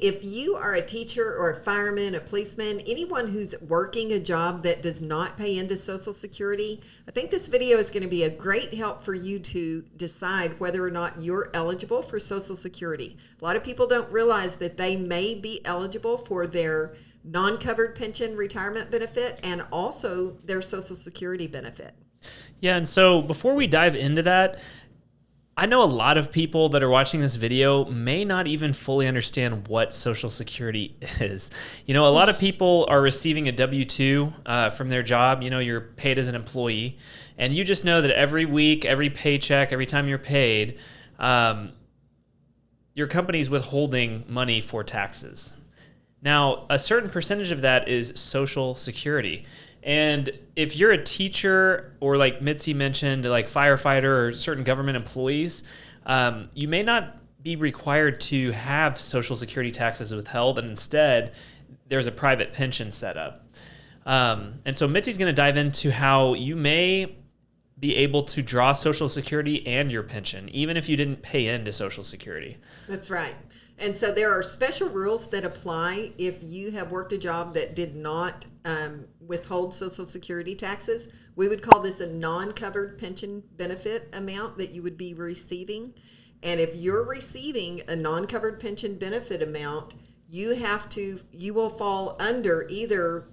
if you are a teacher or a fireman, a policeman, anyone who's working a job that does not pay into Social Security, I think this video is going to be a great help for you to decide whether or not you're eligible for Social Security. A lot of people don't realize that they may be eligible for their non-covered pension retirement benefit and also their Social Security benefit. Yeah, and so before we dive into that, I know a lot of people that are watching this video may not even fully understand what Social Security is. A lot of people are receiving a W-2 from their job. You're paid as an employee, and you just know that every week, every paycheck, every time you're paid, your company's withholding money for taxes. Now, a certain percentage of that is Social Security. And if you're a teacher or, like Mitzi mentioned, like firefighter or certain government employees, you may not be required to have Social Security taxes withheld, and instead there's a private pension set up. And so Mitzi's going to dive into how you may be able to draw Social Security and your pension, even if you didn't pay into Social Security. That's right. And so there are special rules that apply if you have worked a job that did not withhold Social Security taxes. We would call this a non-covered pension benefit amount that you would be receiving. And if you're receiving a non-covered pension benefit amount, you will fall under either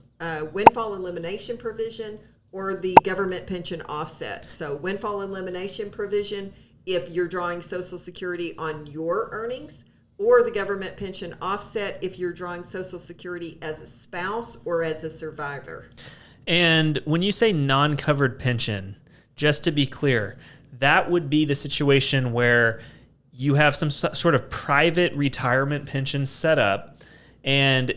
Windfall Elimination Provision or the government pension offset. So Windfall Elimination Provision if you're drawing Social Security on your earnings, or the government pension offset if you're drawing Social Security as a spouse or as a survivor. And when you say non-covered pension, just to be clear, that would be the situation where you have some sort of private retirement pension set up, and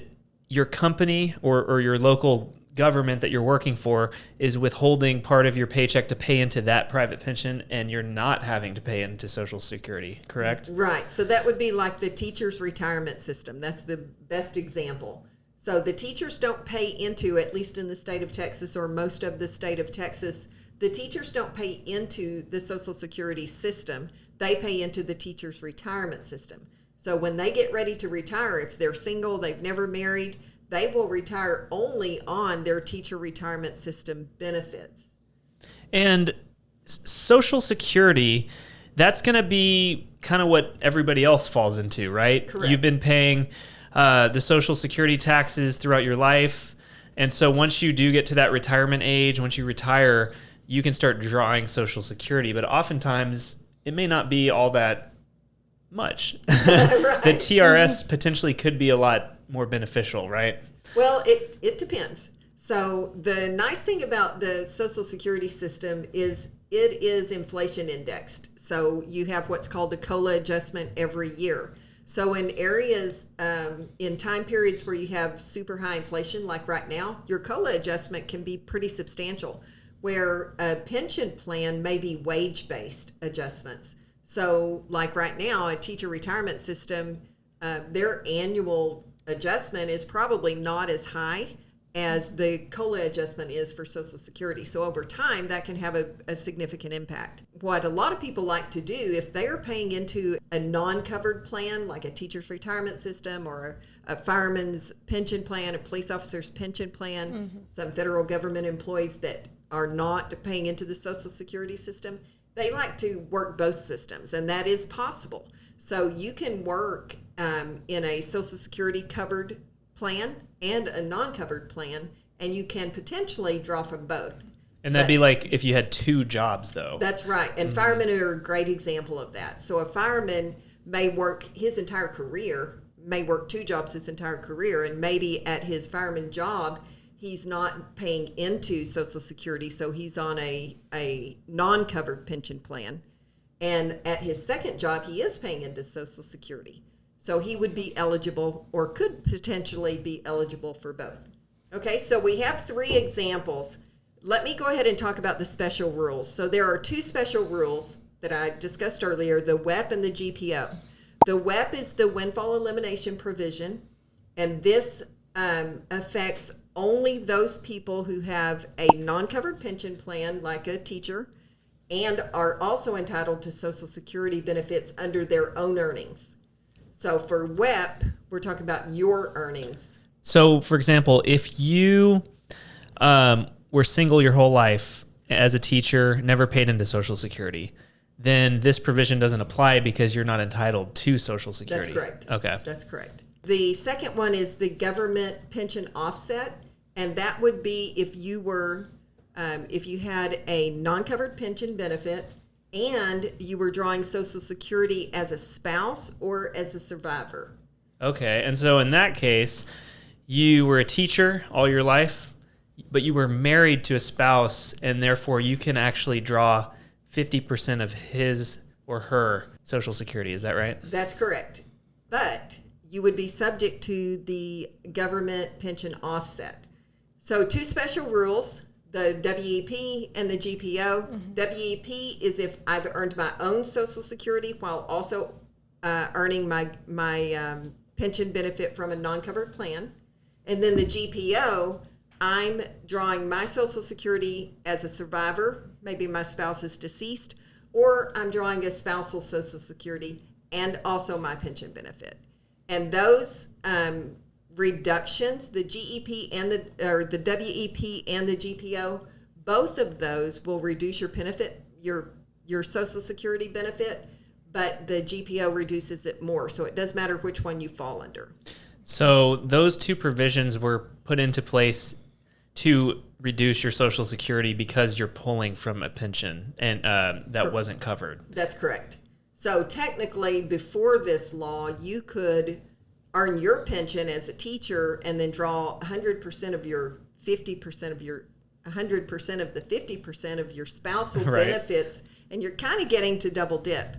your company or your local government that you're working for is withholding part of your paycheck to pay into that private pension, and you're not having to pay into Social Security, correct? Right. So that would be like the teacher's retirement system. That's the best example. So the teachers don't pay into, at least in the state of Texas or most of the state of Texas, the teachers don't pay into the Social Security system. They pay into the teacher's retirement system. So when they get ready to retire, if they're single, they've never married, they will retire only on their teacher retirement system benefits. And Social Security, that's going to be kind of what everybody else falls into, right? Correct. You've been paying the Social Security taxes throughout your life. And so once you do get to that retirement age, once you retire, you can start drawing Social Security. But oftentimes, it may not be all that much. Right. The TRS potentially could be a lot more beneficial, right? Well, it depends. So the nice thing about the Social Security system is it is inflation indexed. So you have what's called the COLA adjustment every year. So in areas, in time periods where you have super high inflation, like right now, your COLA adjustment can be pretty substantial, where a pension plan may be wage-based adjustments. So like right now, a teacher retirement system, their annual adjustment is probably not as high as the COLA adjustment is for Social Security. So over time, that can have a significant impact. What a lot of people like to do, if they are paying into a non-covered plan, like a teacher's retirement system or a fireman's pension plan, a police officer's pension plan, some federal government employees that are not paying into the Social Security system, they like to work both systems, and that is possible. So you can work in a Social Security covered plan and a non-covered plan, and you can potentially draw from both. And that'd be like if you had two jobs, though. That's right. And firemen are a great example of that. So a fireman may work his entire career, may work two jobs his entire career, and maybe at his fireman job, he's not paying into Social Security, so he's on a non-covered pension plan. And at his second job, he is paying into Social Security. So he would be eligible, or could potentially be eligible, for both. Okay, so we have three examples. Let me go ahead and talk about the special rules. So there are two special rules that I discussed earlier, the WEP and the GPO. The WEP is the Windfall Elimination Provision, and this affects only those people who have a non-covered pension plan, like a teacher, and are also entitled to Social Security benefits under their own earnings. So for WEP, we're talking about your earnings. So, for example, if you were single your whole life as a teacher, never paid into Social Security, then this provision doesn't apply because you're not entitled to Social Security. That's correct. Okay. That's correct. The second one is the government pension offset, and that would be if you were, if you had a non-covered pension benefit and you were drawing Social Security as a spouse or as a survivor. Okay. And so in that case, you were a teacher all your life, but you were married to a spouse, and therefore you can actually draw 50% of his or her Social Security. Is that right? That's correct. But you would be subject to the government pension offset. So two special rules, the WEP and the GPO. WEP is if I've earned my own Social Security while also earning my pension benefit from a non-covered plan. And then the GPO, I'm drawing my Social Security as a survivor, maybe my spouse is deceased, or I'm drawing a spousal Social Security and also my pension benefit. And those reductions, the GEP and the WEP and the GPO, both of those will reduce your benefit, your Social Security benefit, but the GPO reduces it more. So it does matter which one you fall under. So those two provisions were put into place to reduce your Social Security because you're pulling from a pension and that wasn't covered. That's correct. So technically, before this law, you could earn your pension as a teacher and then draw 100% of your 50% of your 100% of the 50% of your spousal Right. benefits, and you're kind of getting to double dip.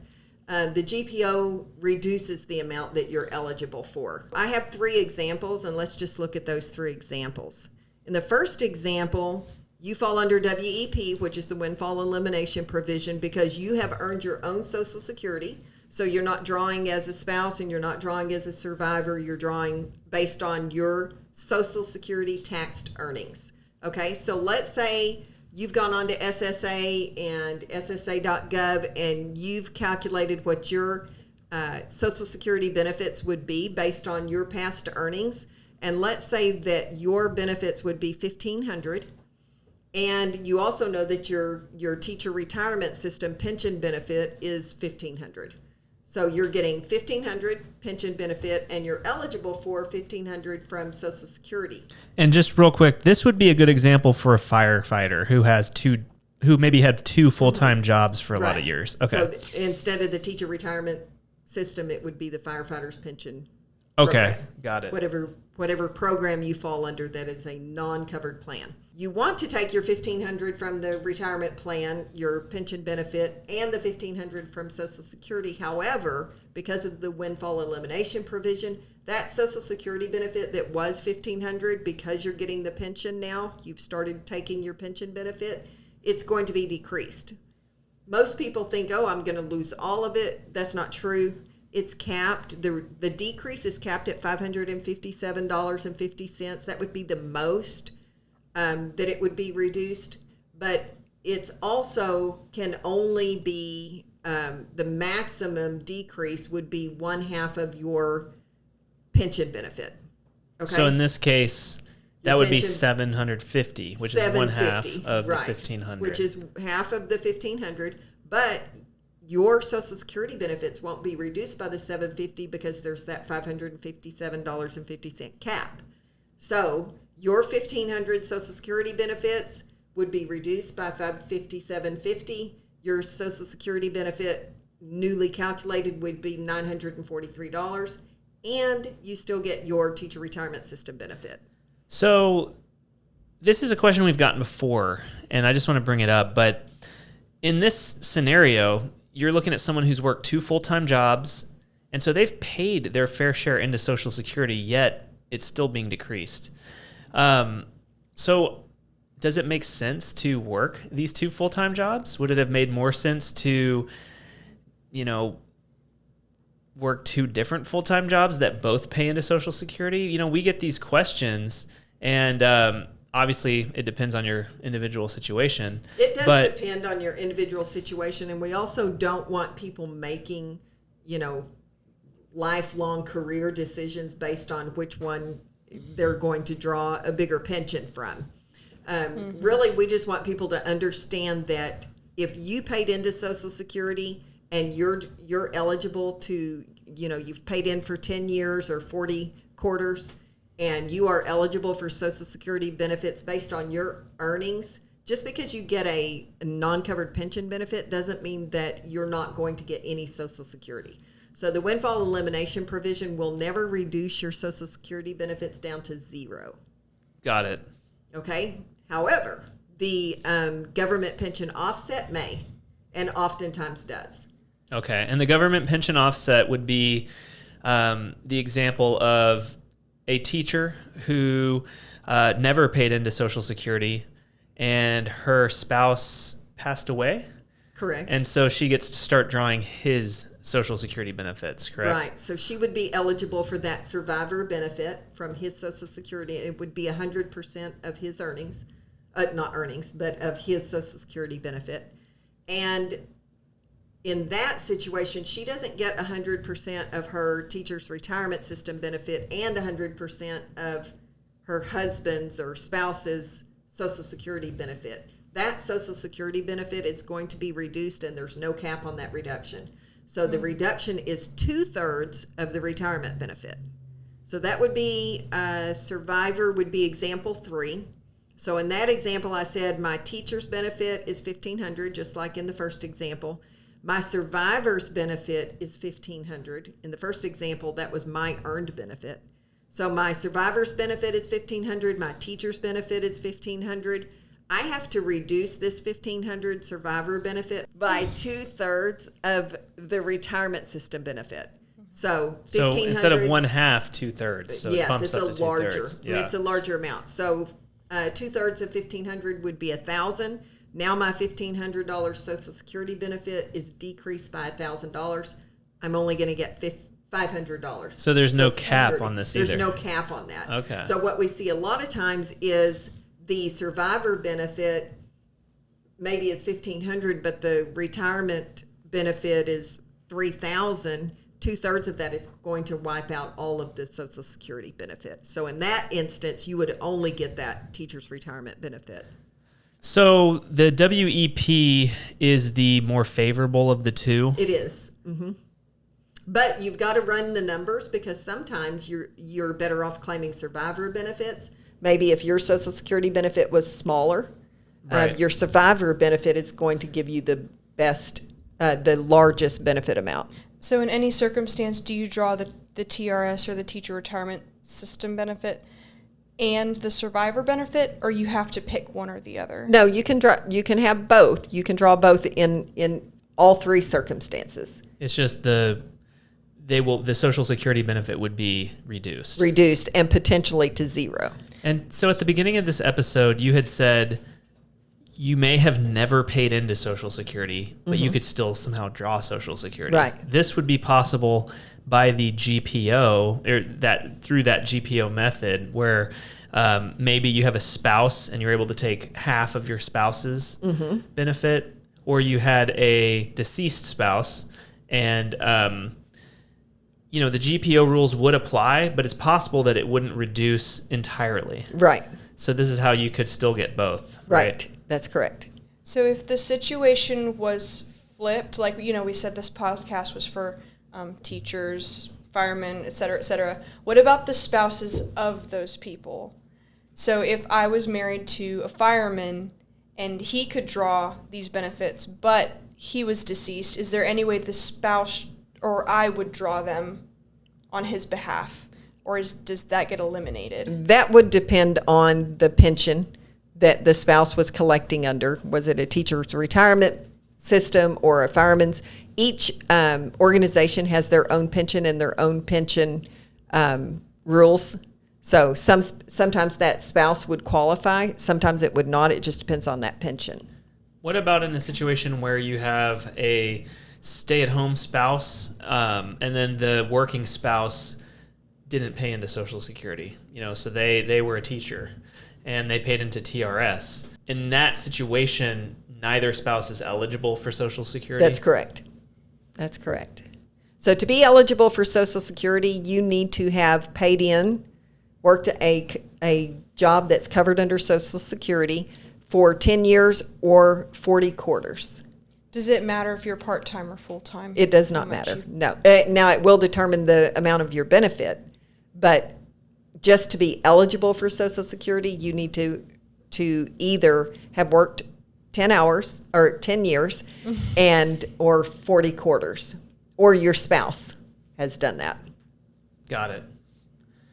The GPO reduces the amount that you're eligible for. I have 3 examples, and let's just look at those 3 examples. In the first example, you fall under WEP, which is the Windfall Elimination Provision, because you have earned your own Social Security. So you're not drawing as a spouse and you're not drawing as a survivor. You're drawing based on your Social Security taxed earnings. Okay, so let's say you've gone on to SSA and SSA.gov and you've calculated what your Social Security benefits would be based on your past earnings. And let's say that your benefits would be $1,500. And you also know that your teacher retirement system pension benefit is $1,500. So you're getting $1,500 pension benefit, and you're eligible for $1,500 from Social Security. And just real quick, this would be a good example for a firefighter who maybe had 2 full-time jobs for a lot of years. Okay. So instead of the teacher retirement system, it would be the firefighter's pension. Okay. program. Got it. Whatever program you fall under that is a non-covered plan. You want to take your $1,500 from the retirement plan, your pension benefit, and the $1,500 from Social Security. However, because of the Windfall Elimination Provision, that Social Security benefit that was $1,500, because you're getting the pension now, you've started taking your pension benefit, it's going to be decreased. Most people think, oh, I'm going to lose all of it. That's not true. It's capped. The decrease is capped at $557.50. That would be the most that it would be reduced. But it's also can only be, the maximum decrease would be 1/2 of your pension benefit. Okay? So in this case, that Your would be pension- $750, which is 1/2 of right, the $1,500. which is half of the $1,500. But your Social Security benefits won't be reduced by the $750 because there's that $557.50 cap. So your $1,500 Social Security benefits would be reduced by $557.50. Your Social Security benefit newly calculated would be $943, and you still get your teacher retirement system benefit. So this is a question we've gotten before, and I just want to bring it up. But in this scenario, you're looking at someone who's worked 2 full-time jobs, and so they've paid their fair share into Social Security, yet it's still being decreased. So does it make sense to work these 2 full-time jobs? Would it have made more sense to, work 2 different full-time jobs that both pay into Social Security? We get these questions, and obviously it depends on your individual situation. It does depend on your individual situation, and we also don't want people making, lifelong career decisions based on which one they're going to draw a bigger pension from. Really, we just want people to understand that if you paid into Social Security and you're eligible to, you've paid in for 10 years or 40 quarters, and you are eligible for Social Security benefits based on your earnings, just because you get a non-covered pension benefit doesn't mean that you're not going to get any Social Security. So the Windfall Elimination Provision will never reduce your Social Security benefits down to zero. Got it. Okay? However, the government pension offset may, and oftentimes does. Okay. And the government pension offset would be the example of a teacher who never paid into Social Security and her spouse passed away. Correct. And so she gets to start drawing his Social Security benefits, correct? Right. So she would be eligible for that survivor benefit from his Social Security. It would be 100% of his earnings, not earnings, but of his Social Security benefit. And in that situation, she doesn't get 100% of her teacher's retirement system benefit and 100% of her husband's or spouse's Social Security benefit. That Social Security benefit is going to be reduced, and there's no cap on that reduction. So the reduction is 2/3 of the retirement benefit. So that would be, survivor would be example 3. So in that example, I said my teacher's benefit is $1,500, just like in the first example. My survivor's benefit is $1,500. In the first example, that was my earned benefit. So my survivor's benefit is $1,500. My teacher's benefit is $1,500. I have to reduce this $1,500 survivor benefit by 2/3 of the retirement system benefit. So instead of 1/2, 2/3. So yes, it bumps it's up a to larger. 2/3. Yeah. It's a larger amount. So 2/3 of $1,500 would be $1,000. Now my $1,500 Social Security benefit is decreased by $1,000. I'm only going to get $500. So there's no cap on this either. There's no cap on that. Okay. So what we see a lot of times is the survivor benefit maybe is $1,500, but the retirement benefit is $3,000. 2/3 of that is going to wipe out all of the Social Security benefit. So in that instance, you would only get that teacher's retirement benefit. So the WEP is the more favorable of the two? It is. Mm-hmm. But you've got to run the numbers, because sometimes you're better off claiming survivor benefits. Maybe if your Social Security benefit was smaller, Right. Your survivor benefit is going to give you the best, the largest benefit amount. So in any circumstance, do you draw the TRS or the teacher retirement system benefit and the survivor benefit, or you have to pick one or the other? No, you can draw. You can have both. You can draw both in all 3 circumstances. It's just the Social Security benefit would be reduced. Reduced and potentially to 0. And so at the beginning of this episode, you had said you may have never paid into Social Security, but you could still somehow draw Social Security. Right. This would be possible by the GPO, or through that GPO method, where maybe you have a spouse and you're able to take half of your spouse's benefit, or you had a deceased spouse, and the GPO rules would apply, but it's possible that it wouldn't reduce entirely. Right. So this is how you could still get both. Right. That's correct. So if the situation was flipped, like, we said this podcast was for teachers, firemen, et cetera, what about the spouses of those people? So if I was married to a fireman and he could draw these benefits, but he was deceased, is there any way the spouse or I would draw them on his behalf? Or does that get eliminated? That would depend on the pension that the spouse was collecting under. Was it a teacher's retirement system or a fireman's? Each organization has their own pension and their own pension rules. So sometimes that spouse would qualify. Sometimes it would not. It just depends on that pension. What about in a situation where you have a stay-at-home spouse and then the working spouse didn't pay into Social Security? So they were a teacher and they paid into TRS. In that situation, neither spouse is eligible for Social Security? That's correct. So to be eligible for Social Security, you need to have paid in, worked a job that's covered under Social Security for 10 years or 40 quarters. Does it matter if you're part-time or full-time? It does not matter. No. Now, it will determine the amount of your benefit, but just to be eligible for Social Security, you need to either have worked 10 hours or 10 years or 40 quarters, or your spouse has done that. Got it.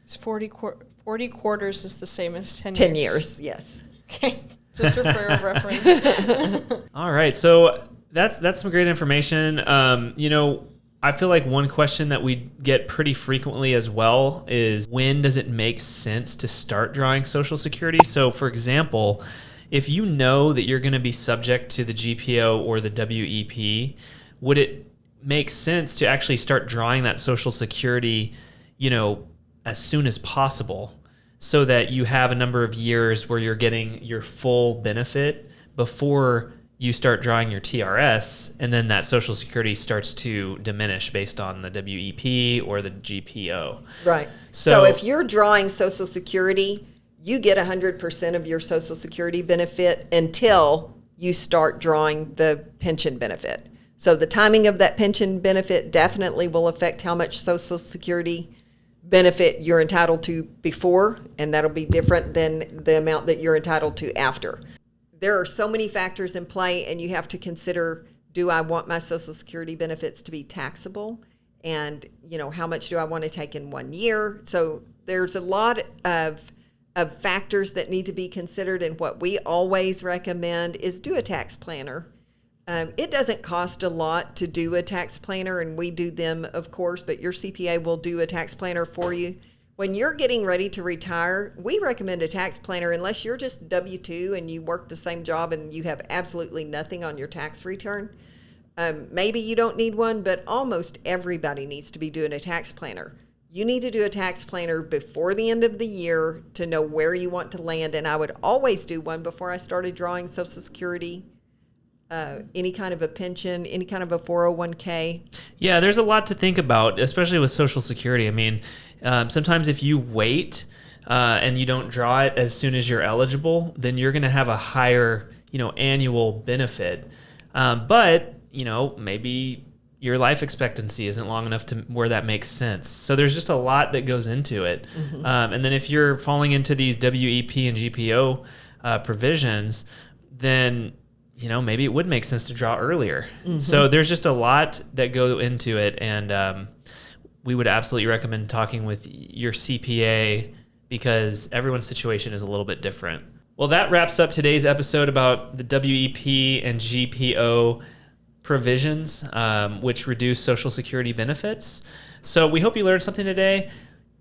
It's 40 quarters is the same as 10 years. 10 years, yes. Okay, just for reference. All right, so that's some great information. I feel like one question that we get pretty frequently as well is, when does it make sense to start drawing Social Security? So, for example, if you know that you're going to be subject to the GPO or the WEP, would it make sense to actually start drawing that Social Security, as soon as possible, so that you have a number of years where you're getting your full benefit before you start drawing your TRS, and then that Social Security starts to diminish based on the WEP or the GPO. Right. So if you're drawing Social Security, you get 100% of your Social Security benefit until you start drawing the pension benefit. So the timing of that pension benefit definitely will affect how much Social Security benefit you're entitled to before, and that'll be different than the amount that you're entitled to after. There are so many factors in play, and you have to consider, do I want my Social Security benefits to be taxable? And, how much do I want to take in 1 year? So there's a lot of factors that need to be considered, and what we always recommend is do a tax planner. It doesn't cost a lot to do a tax planner, and we do them, of course, but your CPA will do a tax planner for you. When you're getting ready to retire, we recommend a tax planner unless you're just W-2 and you work the same job and you have absolutely nothing on your tax return. Maybe you don't need one, but almost everybody needs to be doing a tax planner. You need to do a tax planner before the end of the year to know where you want to land, and I would always do one before I started drawing Social Security, any kind of a pension, any kind of a 401k. Yeah, there's a lot to think about, especially with Social Security. I mean, sometimes if you wait and you don't draw it as soon as you're eligible, then you're going to have a higher, annual benefit. But maybe your life expectancy isn't long enough to where that makes sense. So there's just a lot that goes into it. Mm-hmm. And then if you're falling into these WEP and GPO provisions, then maybe it would make sense to draw earlier. Mm-hmm. So there's just a lot that go into it, and we would absolutely recommend talking with your CPA because everyone's situation is a little bit different. Well, that wraps up today's episode about the WEP and GPO provisions, which reduce Social Security benefits. So we hope you learned something today.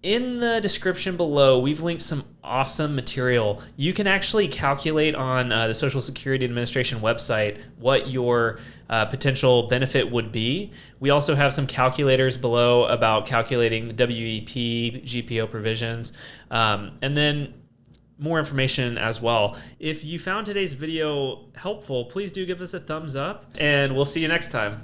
In the description below, we've linked some awesome material. You can actually calculate on the Social Security Administration website what your potential benefit would be. We also have some calculators below about calculating the WEP, GPO provisions, and then more information as well. If you found today's video helpful, please do give us a thumbs up, and we'll see you next time.